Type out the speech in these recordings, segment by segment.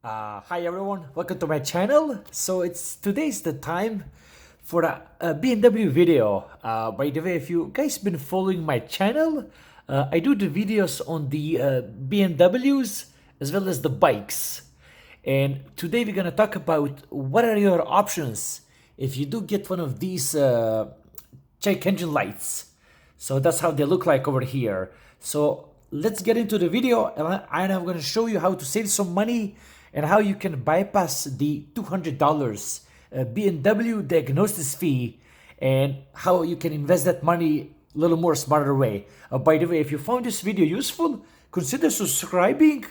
Hi everyone, welcome to my channel. So today's the time for a BMW video. By the way, if you guys been following my channel, I do the videos on the BMWs as well as the bikes. And today we're gonna talk about what are your options if you do get one of these check engine lights. So that's how they look like over here. So let's get into the video, and I'm going to show you how to save some money and how you can bypass the $200 BMW Diagnostic fee and how you can invest that money a little more smarter way. By the way, if you found this video useful, consider subscribing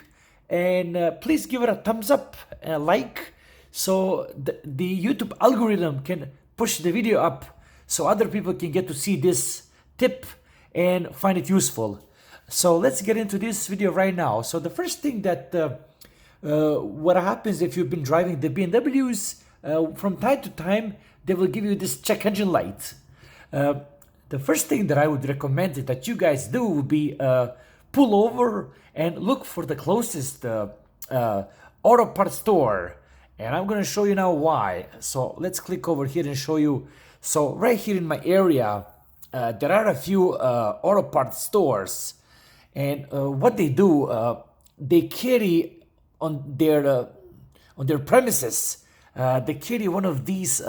and please give it a thumbs up and a like so the YouTube algorithm can push the video up so other people can get to see this tip and find it useful. So let's get into this video right now. So the first thing that what happens if you've been driving the BMWs, from time to time they will give you this check engine light. The first thing that I would recommend that you guys do would be pull over and look for the closest auto parts store, and I'm going to show you now why. So let's click over here and show you. So right here in my area there are a few auto parts stores, and what they do, they carry on their premises, they carry one of these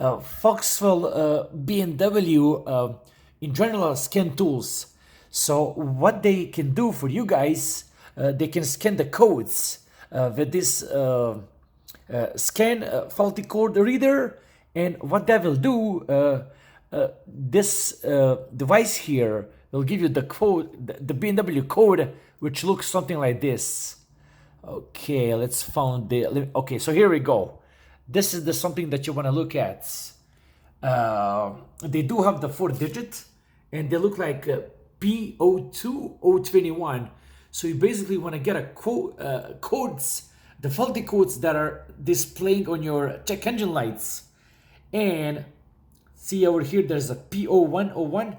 Foxwell BMW in general scan tools. So what they can do for you guys, they can scan the codes with this scan faulty code reader, and what that will do, this device here will give you the code, the BMW code, which looks something like this. Okay, let's find the. Okay, so here we go. This is the something that you want to look at. They do have the 4-digit, and they look like P02021. So you basically want to get a codes, the faulty codes that are displaying on your check engine lights, and see over here, there's a P0101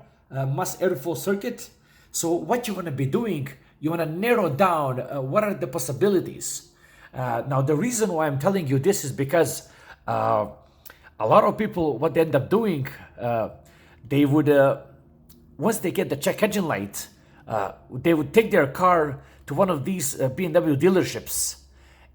mass airflow circuit. So what you want to be doing, you want to narrow down what are the possibilities. Now, the reason why I'm telling you this is because a lot of people, what they end up doing, they would, once they get the check engine light, they would take their car to one of these BMW dealerships,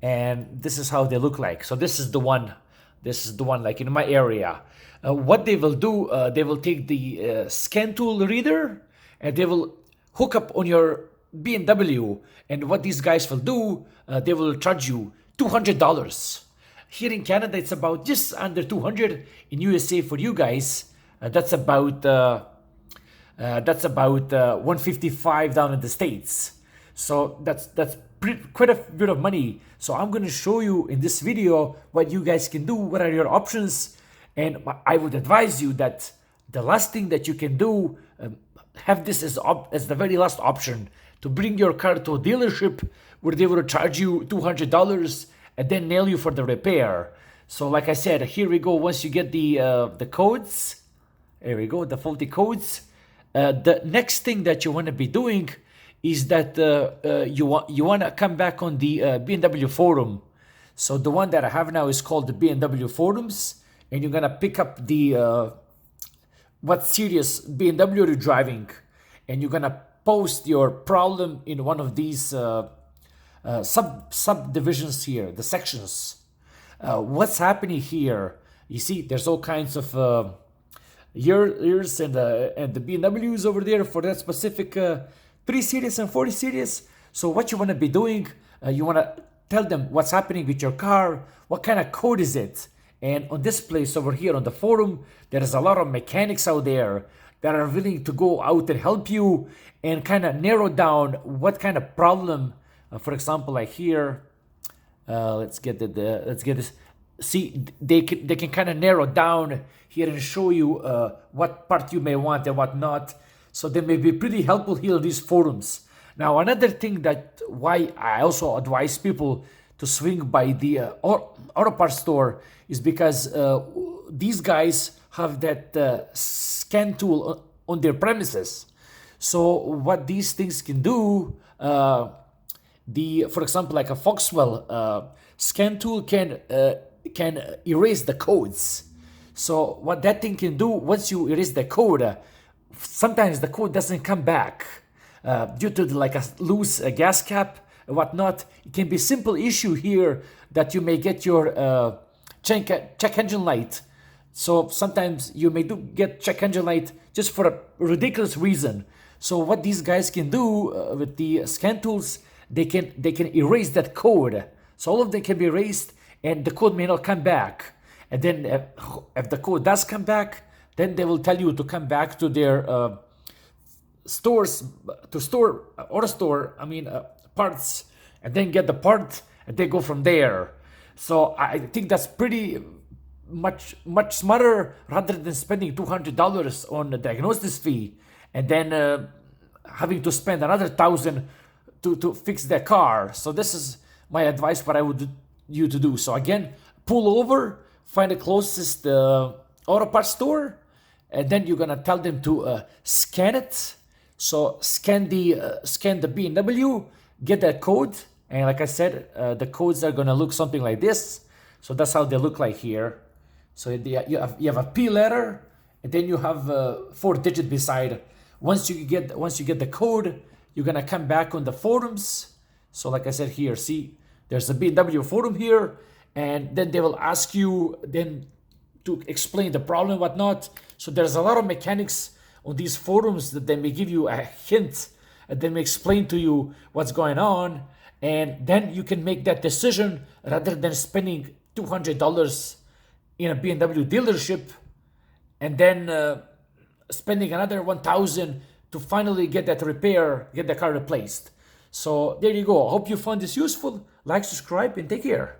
and this is how they look like. So this is the one. This is the one, like in my area. What they will do, they will take the scan tool reader and they will hook up on your BMW. And what these guys will do, they will charge you $200. Here in Canada, it's about just under 200. In USA, for you guys, that's about 155 down in the States. So that's quite a bit of money. So I'm going to show you in this video what you guys can do, what are your options, and I would advise you that the last thing that you can do, have this as the very last option, to bring your car to a dealership where they will charge you $200 and then nail you for the repair. So like I said, here we go. Once you get the codes, there we go, the faulty codes. The next thing that you want to be doing is that you want to come back on the BMW Forum. So the one that I have now is called the BMW Forums, and you're gonna pick up the what series BMW you're driving, and you're gonna post your problem in one of these subdivisions here, the sections. What's happening here? You see, there's all kinds of years and the BMWs over there for that specific 3 Series and 40 Series. So what you want to be doing, you want to tell them what's happening with your car, what kind of code is it. And on this place over here on the forum, there is a lot of mechanics out there that are willing to go out and help you and kind of narrow down what kind of problem. For example, like here, let's get this. See, they can kind of narrow down here and show you what part you may want and what not. So they may be pretty helpful here in these forums. Now, another thing that why I also advise people to swing by the auto parts store is because these guys have that scan tool on their premises. So what these things can do, for example, like a Foxwell scan tool can erase the codes. So what that thing can do, once you erase the code, sometimes the code doesn't come back due to like a loose gas cap and whatnot. It can be a simple issue here that you may get your check engine light. So sometimes you may get check engine light just for a ridiculous reason. So what these guys can do with the scan tools, they can erase that code. So all of them can be erased, and the code may not come back. And then if the code does come back, then they will tell you to come back to their stores to store auto store. Parts, and then get the part, and they go from there. So I think that's pretty much smarter rather than spending $200 on a diagnosis fee and then having to spend another $1,000 to fix their car. So this is my advice, what I would you to do. So again, pull over, find the closest auto parts store, and then you're gonna tell them to scan it. So scan the BMW, get that code, and like I said, the codes are gonna look something like this. So that's how they look like here. So you have a P letter, and then you have 4-digit beside. Once you get the code, you're gonna come back on the forums. So like I said here, see, there's a BMW forum here, and then they will ask you then to explain the problem and whatnot. So there's a lot of mechanics on these forums that they may give you a hint, and they may explain to you what's going on, and then you can make that decision rather than spending $200 in a BMW dealership and then spending another $1,000 to finally get that repair, get the car replaced. So there you go. I hope you found this useful. Like, subscribe, and take care.